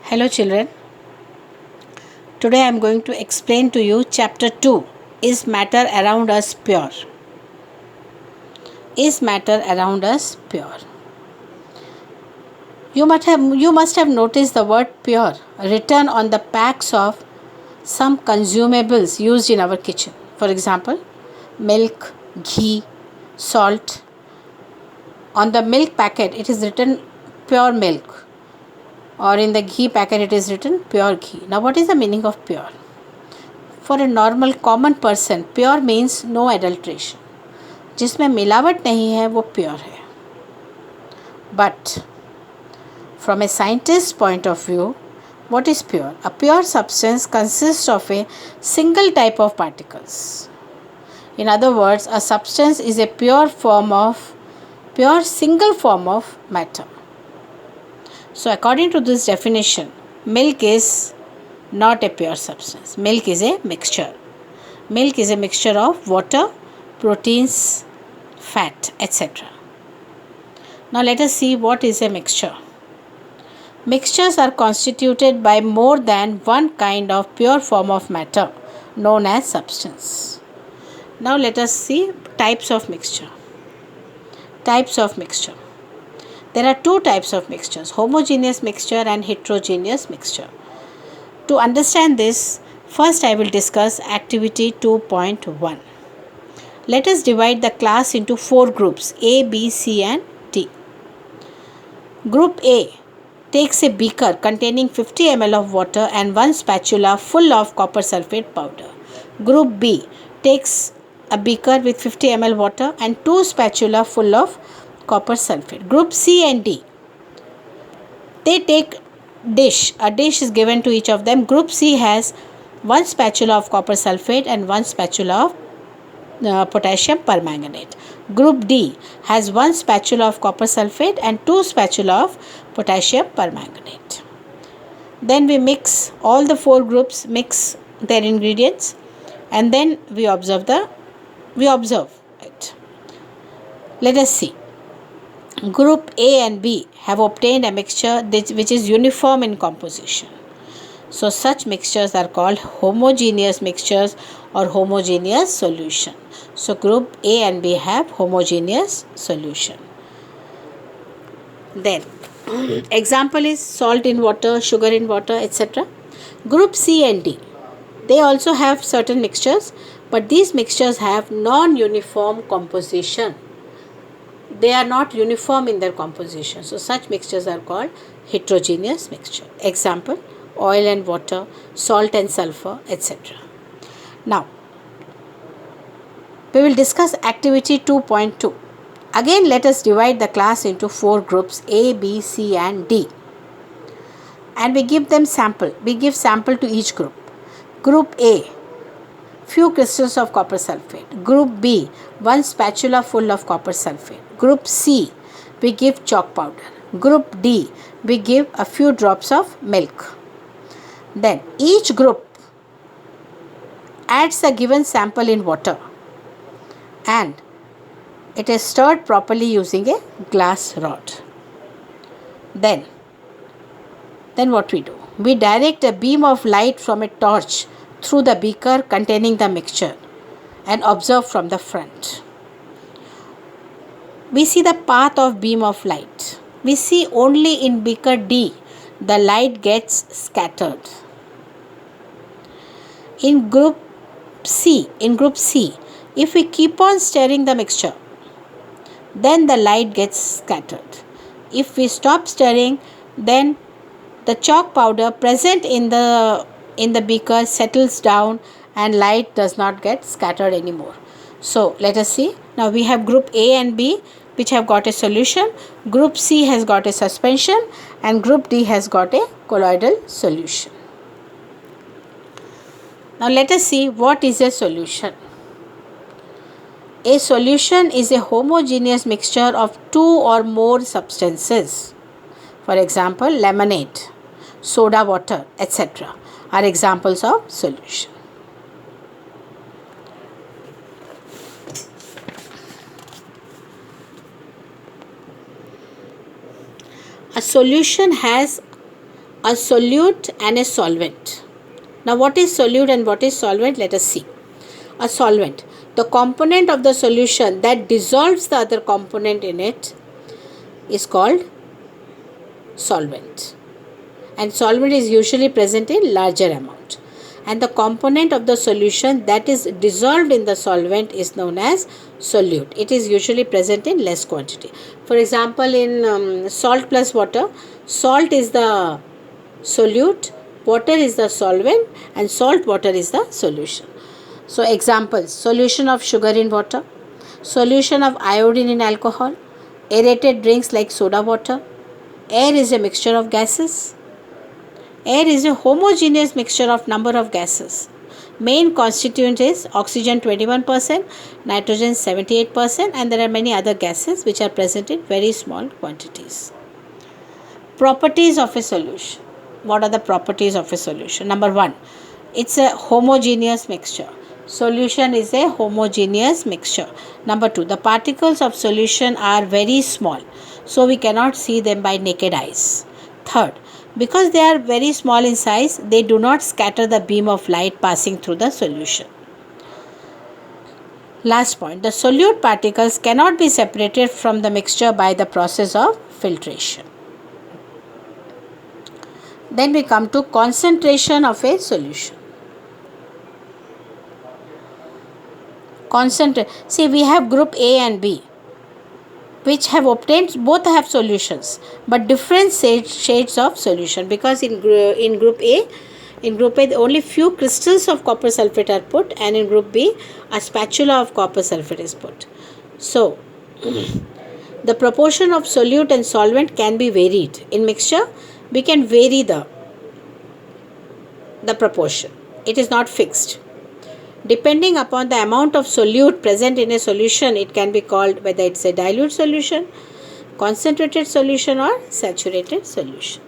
Hello children, today I am going to explain to you chapter 2, Is Matter Around Us Pure? Is matter around us pure? You must have noticed the word pure written on the packs of some consumables used in our kitchen. For example, milk, ghee, salt. On the milk packet it is written pure milk, or in the ghee packet it is written pure ghee. Now what is the meaning of pure? For a normal common person, pure means no adulteration. जिसमें मिलावट नहीं है वो pure है. But from a scientist's point of view, what is pure? A pure substance consists of a single type of particles. In other words, a substance is a pure single form of matter. So according to this definition, milk is not a pure substance. Milk is a mixture. Milk is a mixture of water, proteins, fat, etc. Now let us see what is a mixture. Mixtures are constituted by more than one kind of pure form of matter known as substance. Now let us see types of mixture. Types of mixture. There are two types of mixtures, homogeneous mixture and heterogeneous mixture. To understand this, first I will discuss activity 2.1. Let us divide the class into 4 groups A, B, C and D. Group A takes a beaker containing 50 ml of water and 1 spatula full of copper sulfate powder. Group B takes a beaker with 50 ml water and 2 spatula full of copper sulfate. Group C and D, they take dish. A dish is given to each of them. Group C has 1 spatula of copper sulfate and 1 spatula of potassium permanganate. Group D has 1 spatula of copper sulfate and 2 spatula of potassium permanganate. Then we mix all the 4 groups, mix their ingredients, and then we observe it. Let us see. Group A and B have obtained a mixture which is uniform in composition. So such mixtures are called homogeneous mixtures or homogeneous solution. So group A and B have homogeneous solution. Then example is salt in water, sugar in water, etc. Group C and D, they also have certain mixtures, but these mixtures have non-uniform composition. They are not uniform in their composition. So such mixtures are called heterogeneous mixture. Example, oil and water, salt and sulfur, etc. Now, we will discuss activity 2.2. Again, let us divide the class into 4 groups A, B, C and D. And we give them sample. We give sample to each group. Group A, few crystals of copper sulfate. Group B, 1 spatula full of copper sulfate. Group C, we give chalk powder. Group D, we give a few drops of milk. Then each group adds a given sample in water and it is stirred properly using a glass rod. Then what we do? We direct a beam of light from a torch through the beaker containing the mixture and observe from the front. We see the path of beam of light. We see only in beaker D the light gets scattered. In group C, if we keep on stirring the mixture, then the light gets scattered. If we stop stirring, then the chalk powder present in the beaker settles down and light does not get scattered anymore. So let us see. Now we have group A and B which have got a solution. Group C has got a suspension and group D has got a colloidal solution. Now let us see what is a solution. A solution is a homogeneous mixture of 2 or more substances. For example, lemonade, soda water, etc. are examples of solution. A solution has a solute and a solvent. Now what is solute and what is solvent? Let us see. A solvent, the component of the solution that dissolves the other component in it, is called solvent. And solvent is usually present in larger amount. And the component of the solution that is dissolved in the solvent is known as solute. It is usually present in less quantity. For example, in salt plus water, salt is the solute, water is the solvent, and salt water is the solution. So examples: solution of sugar in water, solution of iodine in alcohol, aerated drinks like soda water. Air is a mixture of gases. Air is a homogeneous mixture of number of gases. Main constituent is oxygen 21%, nitrogen 78%, and there are many other gases which are present in very small quantities. Properties of a solution. What are the properties of a solution? Number one, it's a homogeneous mixture. Solution is a homogeneous mixture. Number two, the particles of solution are very small, so we cannot see them by naked eyes. Third, because they are very small in size, they do not scatter the beam of light passing through the solution. Last point, the solute particles cannot be separated from the mixture by the process of filtration. Then we come to concentration of a solution. See, we have group A and B, which have obtained, both have solutions, but different shades of solution, because in group A only few crystals of copper sulfate are put, and in group B a spatula of copper sulfate is put. So the proportion of solute and solvent can be varied. In mixture we can vary the proportion. It is not fixed. Depending upon the amount of solute present in a solution, it can be called whether it's a dilute solution, concentrated solution, or saturated solution.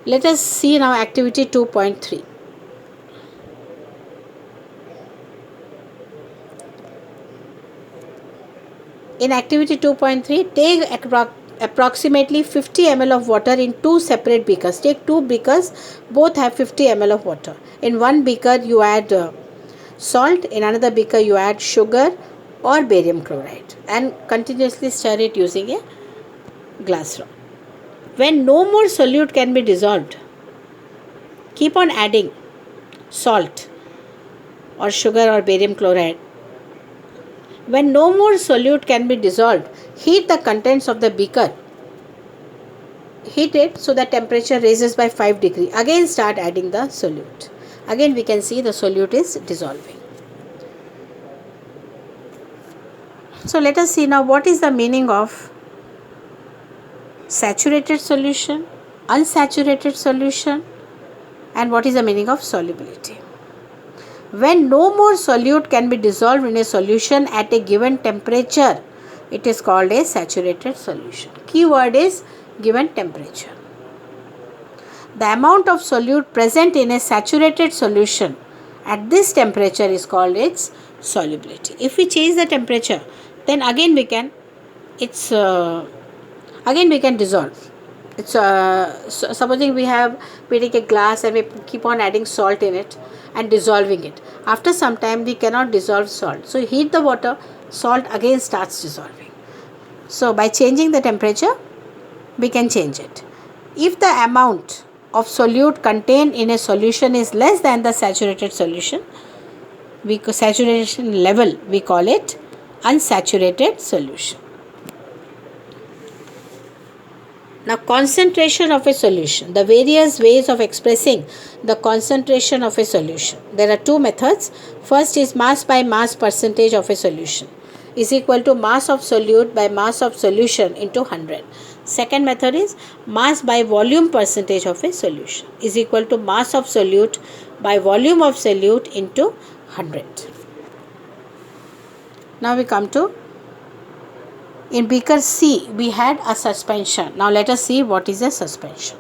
Let us see now activity 2.3. In activity 2.3, take approximately 50 ml of water in two separate beakers. Take two beakers, both have 50 ml of water. In one beaker you add salt, in another beaker you add sugar or barium chloride, and continuously stir it using a glass rod. When no more solute can be dissolved, keep on adding salt or sugar or barium chloride. When no more solute can be dissolved, heat the contents of the beaker. Heat it so that temperature raises by 5 degrees. Again start adding the solute. Again we can see the solute is dissolving. So let us see now what is the meaning of saturated solution, unsaturated solution, and what is the meaning of solubility. When no more solute can be dissolved in a solution at a given temperature, it is called a saturated solution. Key word is given temperature. The amount of solute present in a saturated solution at this temperature is called its solubility. If we change the temperature, then again we can dissolve. Supposing we take a glass and we keep on adding salt in it and dissolving it. After some time we cannot dissolve salt. So heat the water, salt again starts dissolving. So by changing the temperature, we can change it. If the amount of solute contained in a solution is less than the saturated solution, saturation level, we call it unsaturated solution. Now, concentration of a solution. The various ways of expressing the concentration of a solution. There are two methods. First is mass by mass percentage of a solution is equal to mass of solute by mass of solution into 100. Second method is mass by volume percentage of a solution is equal to mass of solute by volume of solute into 100. Now we come to, in beaker C, we had a suspension. Now let us see what is a suspension.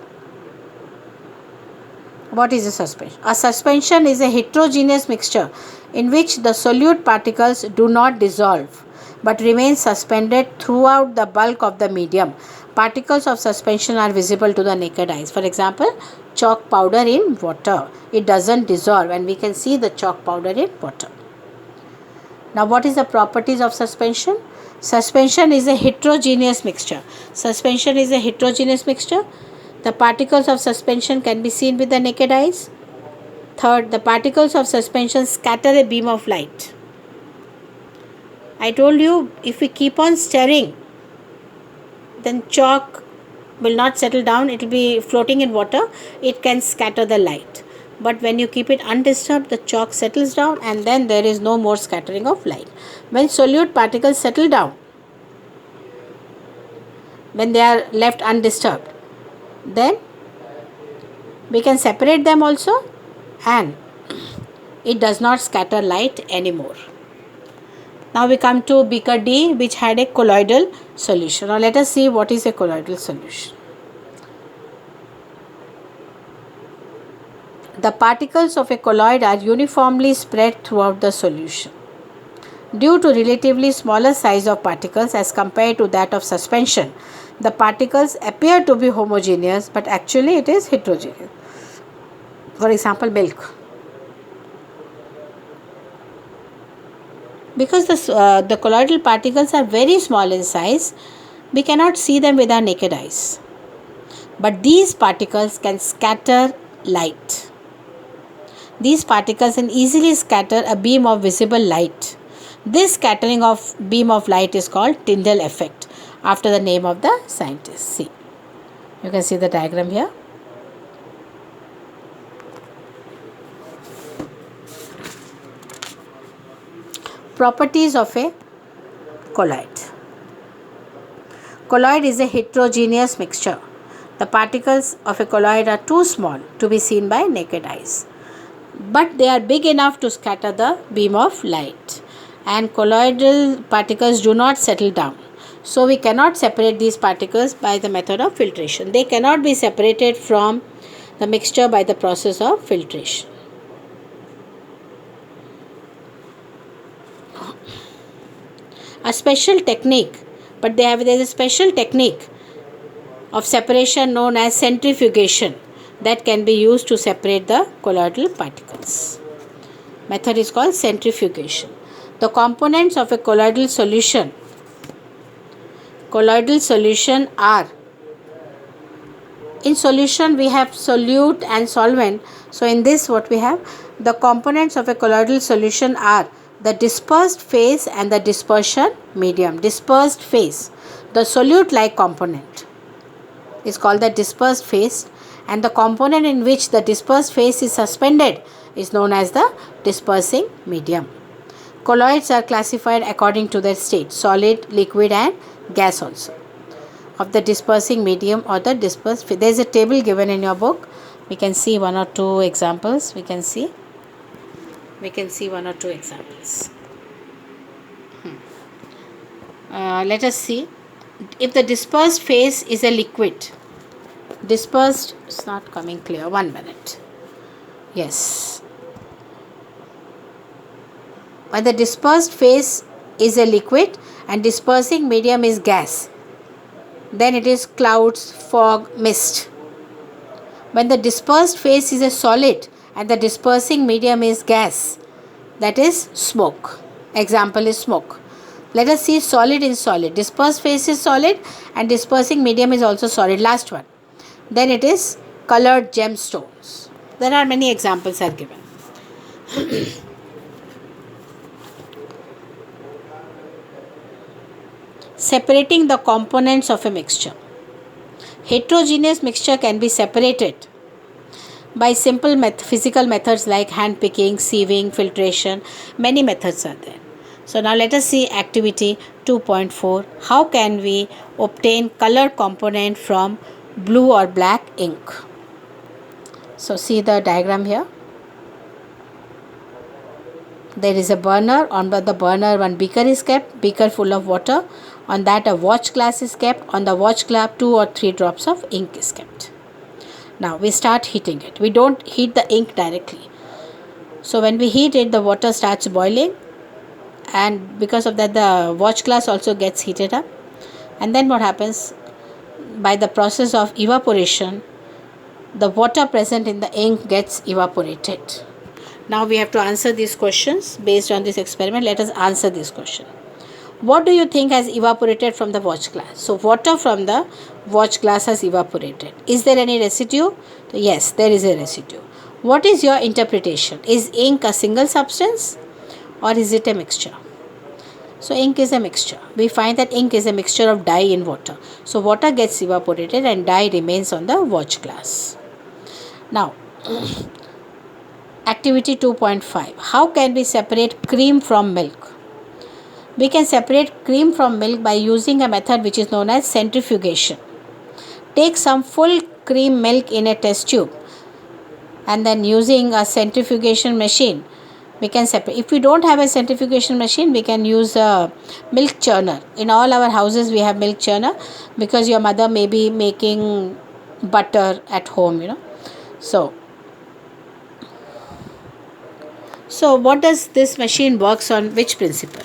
What is a suspension? A suspension is a heterogeneous mixture in which the solute particles do not dissolve but remains suspended throughout the bulk of the medium. Particles of suspension are visible to the naked eyes. For example, chalk powder in water. It doesn't dissolve and we can see the chalk powder in water. Now, what is the properties of suspension? Suspension is a heterogeneous mixture. Suspension is a heterogeneous mixture. The particles of suspension can be seen with the naked eyes. Third, the particles of suspension scatter a beam of light. I told you, if we keep on stirring, then chalk will not settle down. It will be floating in water. It can scatter the light. But when you keep it undisturbed, the chalk settles down and then there is no more scattering of light. When solute particles settle down, when they are left undisturbed, then we can separate them also and it does not scatter light anymore. Now we come to beaker D, which had a colloidal solution. Now let us see what is a colloidal solution. The particles of a colloid are uniformly spread throughout the solution. Due to relatively smaller size of particles as compared to that of suspension, the particles appear to be homogeneous, but actually it is heterogeneous. For example, milk. Because the colloidal particles are very small in size, we cannot see them with our naked eyes. But these particles can scatter light. These particles can easily scatter a beam of visible light. This scattering of beam of light is called Tyndall effect, after the name of the scientist. See, you can see the diagram here. Properties of a colloid. Colloid is a heterogeneous mixture. The particles of a colloid are too small to be seen by naked eyes, but they are big enough to scatter the beam of light. And colloidal particles do not settle down. So we cannot separate these particles by the method of filtration. They cannot be separated from the mixture by the process of filtration. A special technique, but there is a special technique of separation known as centrifugation that can be used to separate the colloidal particles. Method is called centrifugation. The components of a colloidal solution are, in solution we have solute and solvent. So in this what we have, the components of a colloidal solution are the dispersed phase and the dispersion medium. Dispersed phase, the solute like component, is called the dispersed phase, and the component in which the dispersed phase is suspended is known as the dispersing medium. Colloids are classified according to their state: solid, liquid and gas also, of the dispersing medium or the dispersed phase. There is a table given in your book. We can see one or two examples. We can see one or two examples. Let us see. If the dispersed phase is a liquid, dispersed, it's not coming clear. 1 minute. Yes. When the dispersed phase is a liquid and dispersing medium is gas, then it is clouds, fog, mist. When the dispersed phase is a solid and the dispersing medium is gas, that is smoke. Example is smoke. Let us see solid in solid. Dispersed phase is solid and dispersing medium is also solid. Last one. Then it is colored gemstones. There are many examples are given. Separating the components of a mixture. Heterogeneous mixture can be separated by simple physical methods like hand picking, sieving, filtration. Many methods are there. So now let us see activity 2.4. How can we obtain colored component from blue or black ink? So see the diagram here. There is a burner. On the burner one beaker is kept, beaker full of water. On that a watch glass is kept. On the watch glass 2 or 3 drops of ink is kept. Now we start heating it. We don't heat the ink directly. So when we heat it, the water starts boiling and because of that the watch glass also gets heated up. And then what happens, by the process of evaporation, the water present in the ink gets evaporated. Now we have to answer these questions based on this experiment. Let us answer this question. What do you think has evaporated from the watch glass? So water from the watch glass has evaporated. Is there any residue? So yes, there is a residue. What is your interpretation? Is ink a single substance or is it a mixture? So ink is a mixture. We find that ink is a mixture of dye in water. So water gets evaporated and dye remains on the watch glass. Now, activity 2.5. How can we separate cream from milk? We can separate cream from milk by using a method which is known as centrifugation. Take some full cream milk in a test tube and then using a centrifugation machine, we can separate. If we don't have a centrifugation machine, we can use a milk churner. In all our houses we have milk churner because your mother may be making butter at home, So what does this machine works on which principle?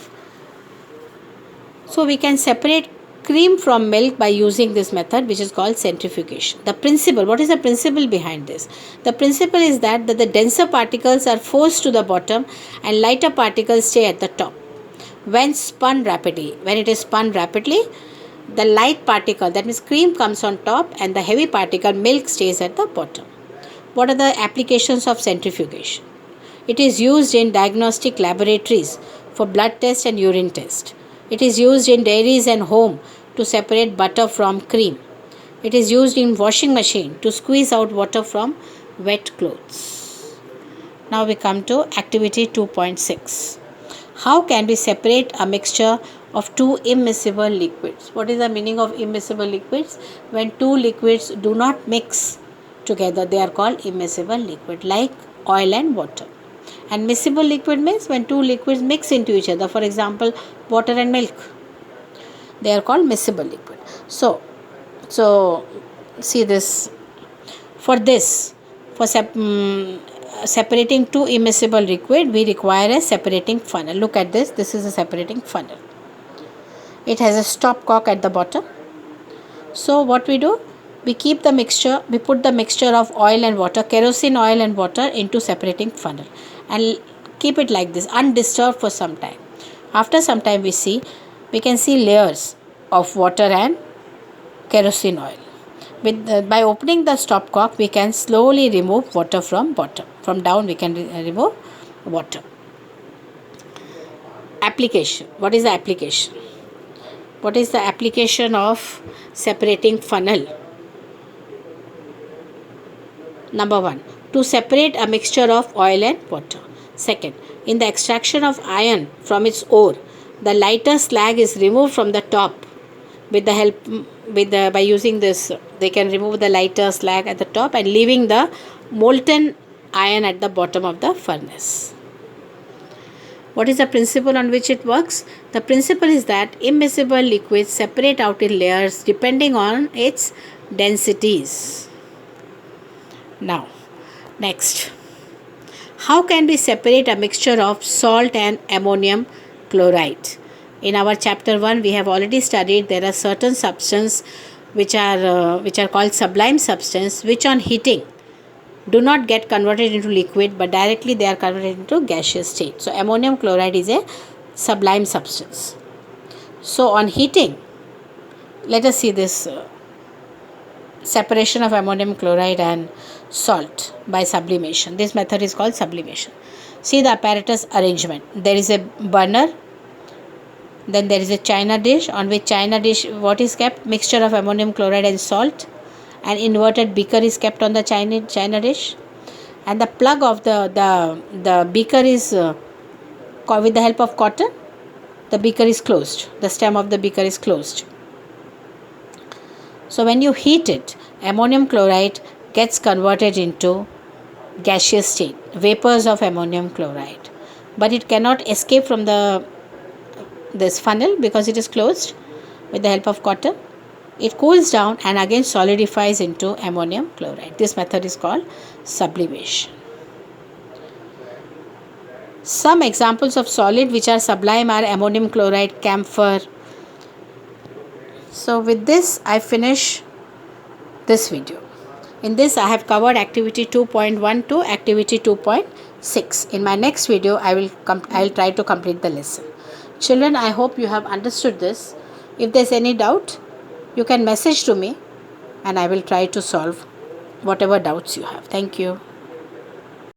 So we can separate cream from milk by using this method which is called centrifugation. The principle, what is the principle behind this? The principle is that the denser particles are forced to the bottom and lighter particles stay at the top. When it is spun rapidly, the light particle, that means cream, comes on top and the heavy particle, milk, stays at the bottom. What are the applications of centrifugation? It is used in diagnostic laboratories for blood test and urine test. It is used in dairies and home to separate butter from cream. It is used in washing machine to squeeze out water from wet clothes. Now we come to activity 2.6. How can we separate a mixture of two immiscible liquids? What is the meaning of immiscible liquids? When two liquids do not mix together, they are called immiscible liquid, like oil and water. And miscible liquid means when two liquids mix into each other. For example, water and milk. They are called miscible liquid. So see this. For separating two immiscible liquid, we require a separating funnel. Look at this. This is a separating funnel. It has a stopcock at the bottom. So what we do? We keep the mixture. We put the mixture of oil and water, kerosene oil and water, into separating funnel and keep it like this undisturbed for some time. After some time we can see layers of water and kerosene oil. By opening the stopcock, we can slowly remove water from bottom. From down we can remove water. Application. What is the application? What is the application of separating funnel? Number 1, to separate a mixture of oil and water. Second, in the extraction of iron from its ore, the lighter slag is removed from the top by using this. They can remove the lighter slag at the top and leaving the molten iron at the bottom of the furnace. What is the principle on which it works? The principle is that immiscible liquids separate out in layers depending on its densities. Now, next, how can we separate a mixture of salt and ammonium chloride? In our chapter 1, we have already studied there are certain substances which are called sublime substance, which on heating do not get converted into liquid, but directly they are converted into gaseous state. So ammonium chloride is a sublime substance. So on heating, let us see this separation of ammonium chloride and salt by sublimation. This method is called sublimation. See the apparatus arrangement. There is a burner, then there is a china dish, on which china dish what is kept? Mixture of ammonium chloride and salt. An inverted beaker is kept on the china dish, and the plug of the beaker is with the help of cotton. The beaker is closed. The stem of the beaker is closed. So when you heat it, ammonium chloride gets converted into gaseous state, vapors of ammonium chloride, but it cannot escape from this funnel because it is closed with the help of cotton. It cools down and again solidifies into ammonium chloride. This method is called sublimation. Some examples of solid which are sublime are ammonium chloride, camphor. So with this I finish this video. In this I have covered activity 2.1 to activity 2.6. In my next video I will try to complete the lesson. Children, I hope you have understood this. If there is any doubt, you can message to me and I will try to solve whatever doubts you have. Thank you.